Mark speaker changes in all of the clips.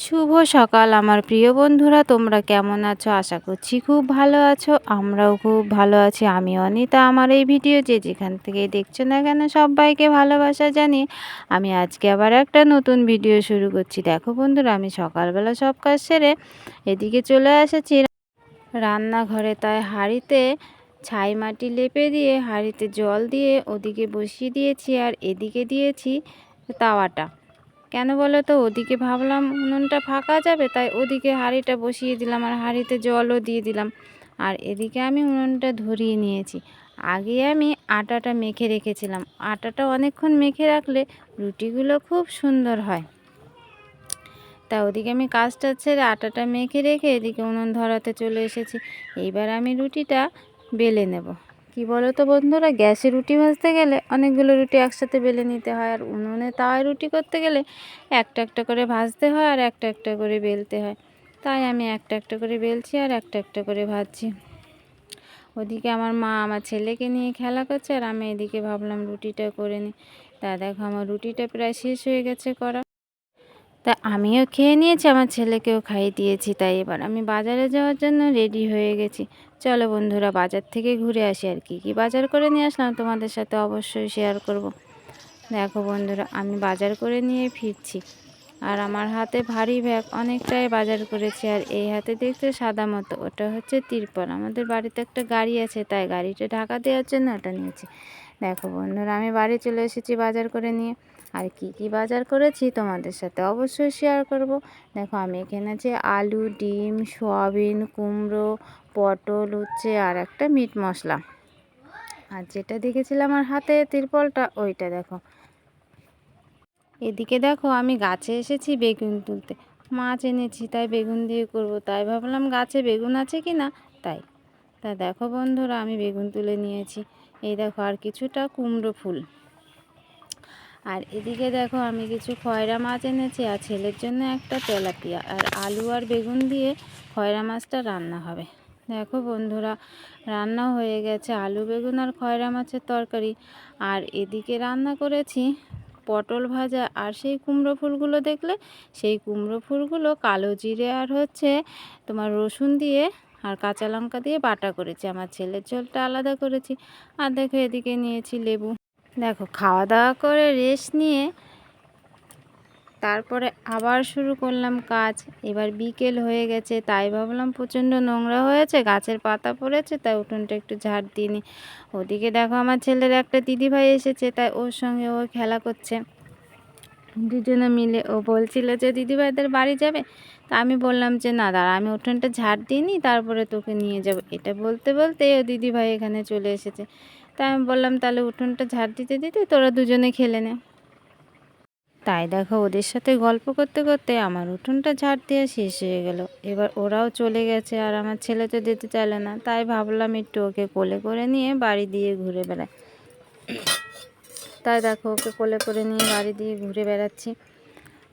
Speaker 1: শুভ সকাল আমার প্রিয় বন্ধুরা, তোমরা কেমন আছো? আশা করছি খুব ভালো আছো। আমরাও খুব ভালো আছি। আমি অনিতা। আমার এই ভিডিও যে যেখান থেকে দেখছো না কেন সবাইকে ভালোবাসা জানিয়ে আমি আজকে আবার একটা নতুন ভিডিও শুরু করছি। দেখো বন্ধুরা, আমি সকালবেলা সব কাজ সেরে এদিকে চলে এসেছি রান্নাঘরে। তাই হাঁড়িতে ছাই মাটি লেপে দিয়ে হাঁড়িতে জল দিয়ে ওদিকে বসিয়ে দিয়েছি, আর এদিকে দিয়েছি তাওয়াটা। কেন বলো তো, ওদিকে ভাবলাম উনুনটা ফাঁকা যাবে, তাই ওদিকে হাঁড়িটা বসিয়ে দিলাম আর হাঁড়িতে জলও দিয়ে দিলাম। আর এদিকে আমি উনুনটা ধরিয়ে নিয়েছি। আগে আমি আটাটা মেখে রেখেছিলাম। আটাটা অনেকক্ষণ মেখে রাখলে রুটিগুলো খুব সুন্দর হয়। তা ওদিকে আমি কাজটা ছেড়ে আটাটা মেখে রেখে এদিকে উনুন ধরাতে চলে এসেছি। এইবার আমি রুটিটা বেলে নেব। কি বলো তো বন্ধুরা, গ্যাসে রুটি ভাজতে গেলে অনেকগুলো রুটি একসাথে বেলে নিতে হয়, আর উনুনে তাওয়ায় রুটি করতে গেলে একটা একটা করে ভাজতে হয় আর একটা একটা করে বেলতে হয়। তাই আমি একটা একটা করে বেলছি আর একটা একটা করে ভাজছি। ওদিকে আমার মা আমার ছেলেকে নিয়ে খেলা করছে, আর আমি এদিকে ভাবলাম রুটিটা করে নিই। তা দেখো আমার রুটিটা প্রায় শেষ হয়ে গেছে করা। তা আমিও খেয়ে নিয়েছি, আমার ছেলেকেও খাইয়ে দিয়েছি। তাই এবার আমি বাজারে যাওয়ার জন্য রেডি হয়ে গেছি। চলো বন্ধুরা, বাজার থেকে ঘুরে আসি। আর কি বাজার করে নিয়ে আসলাম তোমাদের সাথে অবশ্যই শেয়ার করব। দেখো বন্ধুরা, আমি বাজার করে নিয়ে ফিরছি, আর আমার হাতে ভারী ব্যাগ, অনেকটাই বাজার করেছি। আর এই হাতে দেখতে সাদা মতো, ওটা হচ্ছে তিরপল। আমাদের বাড়িতে একটা গাড়ি আছে, তাই গাড়িটা ঢাকা দেওয়ার জন্য ওটা নিয়েছি। দেখো বন্ধুরা, আমি বাড়ি চলে এসেছি বাজার করে নিয়ে। আর কি বাজার করেছি তোমাদের সাথে অবশ্যই শেয়ার করব। দেখো আমি এখানে আছে আলু, ডিম, সয়াবিন, কুমড়ো, পটল, উচ্ছে আর একটা মিট মশলা। আর যেটা দেখেছিলাম আমার হাতে তিরপলটা, ওইটা দেখো। এদিকে দেখো আমি গাছে এসেছি বেগুন তুলতে। মাছ এনেছি, তাই বেগুন দিয়ে করব। তাই ভাবলাম গাছে বেগুন আছে কি না, তাই দেখো বন্ধুরা, আমি বেগুন তুলে নিয়েছি। এই দেখো আর কিছুটা কুমড়ো ফুল। আর এদিকে দেখো আমি কিছু খয়রা মাছ এনেছি, আর ছেলের জন্য একটা তেলাপিয়া। আর আলু আর বেগুন দিয়ে খয়রা মাছটা রান্না হবে। দেখো বন্ধুরা, রান্না হয়ে গেছে আলু বেগুন আর খয়রা মাছের তরকারি। আর এদিকে রান্না করেছি পটল ভাজা। আর সেই কুমড়ো ফুলগুলো দেখলে, সেই কুমড়ো ফুলগুলো কালো জিরে আর হচ্ছে তোমার রসুন দিয়ে আর কাঁচা লঙ্কা দিয়ে বাটা করেছি। আমার ছেলের ঝোলটা আলাদা করেছি। আর দেখো এদিকে নিয়েছি লেবু। দেখো খাওয়া দাওয়া করে রেস্ট নিয়ে তারপরে আবার শুরু করলাম কাজ। এবার বিকেল হয়ে গেছে, তাই ভাবলাম প্রচণ্ড নোংরা হয়েছে, গাছের পাতা পড়েছে, তাই উঠোনটা একটু ঝাড় দিয়ে নিই। ওদিকে দেখো আমার ছেলের একটা দিদিভাই এসেছে, তাই ওর সঙ্গে ও খেলা করছে। দুজনে মিলে ও বলছিল যে দিদিভাইদের বাড়ি যাবে। তা আমি বললাম যে না দাঁড়া, আমি উঠোনটা ঝাড় দিয়ে নিই, তারপরে তোকে নিয়ে যাব। এটা বলতে বলতে ও দিদিভাই এখানে চলে এসেছে। তাই আমি বললাম তাহলে উঠোনটা ঝাড় দিতে দিতে তোরা দুজনে খেলে নে। তাই দেখো ওদের সাথে গল্প করতে করতে আমার উঠোনটা ঝাড় দেওয়া শেষ হয়ে গেল। এবার ওরাও চলে গেছে, আর আমার ছেলে তো যেতে চাইলো না। তাই ভাবলাম একটু ওকে কোলে করে নিয়ে বাড়ি দিয়ে ঘুরে বেড়াই। তাই দেখো ওকে কোলে করে নিয়ে বাড়ি দিয়ে ঘুরে বেড়াচ্ছি।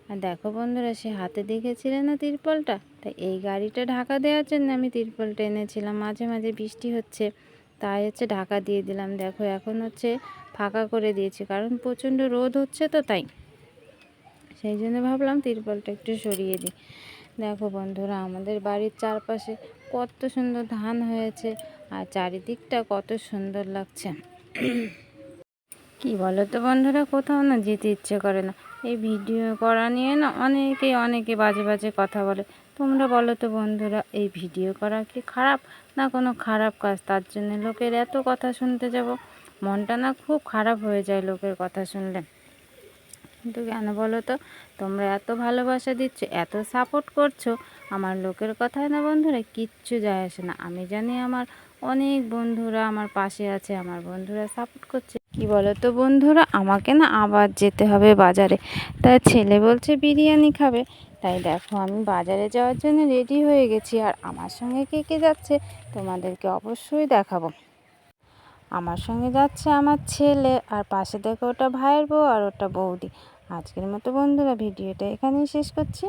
Speaker 1: আর দেখো বন্ধুরা, সে হাতে দেখেছিলে না তিরপলটা, তাই এই গাড়িটা ঢাকা দেওয়ার জন্য আমি তিরপলটা এনেছিলাম। মাঝে মাঝে বৃষ্টি হচ্ছে, তাই হচ্ছে ঢাকা দিয়ে দিলাম। দেখো এখন হচ্ছে ফাঁকা করে দিয়েছি, কারণ প্রচণ্ড রোদ হচ্ছে, তো তাই সেই জন্য ভাবলাম তিরপলটা একটু সরিয়ে দিই। দেখো বন্ধুরা, আমাদের বাড়ির চারপাশে কত সুন্দর ধান হয়েছে, আর চারিদিকটা কত সুন্দর লাগছে। কি বলো তো বন্ধুরা, কোথাও না যেতে ইচ্ছে করে না। এই ভিডিও করা নিয়ে না অনেকে বাজে বাজে কথা বলে। তোমরা বলো তো বন্ধুরা, এই ভিডিও করা কি খারাপ না কোনো খারাপ কাজ? তার জন্য লোকের এত কথা শুনতে যাব, মনটা না খুব খারাপ হয়ে যায় লোকের কথা শুনলে। কিন্তু কেন বলো তো, তোমরা এত ভালোবাসা দিচ্ছ, এত সাপোর্ট করছো, আমার লোকের কথায় না বন্ধুরা কিচ্ছু যায় আসে না। আমি জানি আমার অনেক বন্ধুরা আমার পাশে আছে, আমার বন্ধুরা সাপোর্ট করছে। কি বলো তো বন্ধুরা, আমাকে না আবার যেতে হবে বাজারে। তাই ছেলে বলছে বিরিয়ানি খাবে, তাই দেখো আমি বাজারে যাওয়ার জন্য রেডি হয়ে গেছি। আর আমার সঙ্গে কে কে যাচ্ছে তোমাদেরকে অবশ্যই দেখাবো। আমার সঙ্গে যাচ্ছে আমার ছেলে, আর পাশে দেখো ওটা ভাইয়ের বউ আর ওটা বৌদি। আজকের মতো বন্ধুরা ভিডিওটা এখানেই শেষ করছি।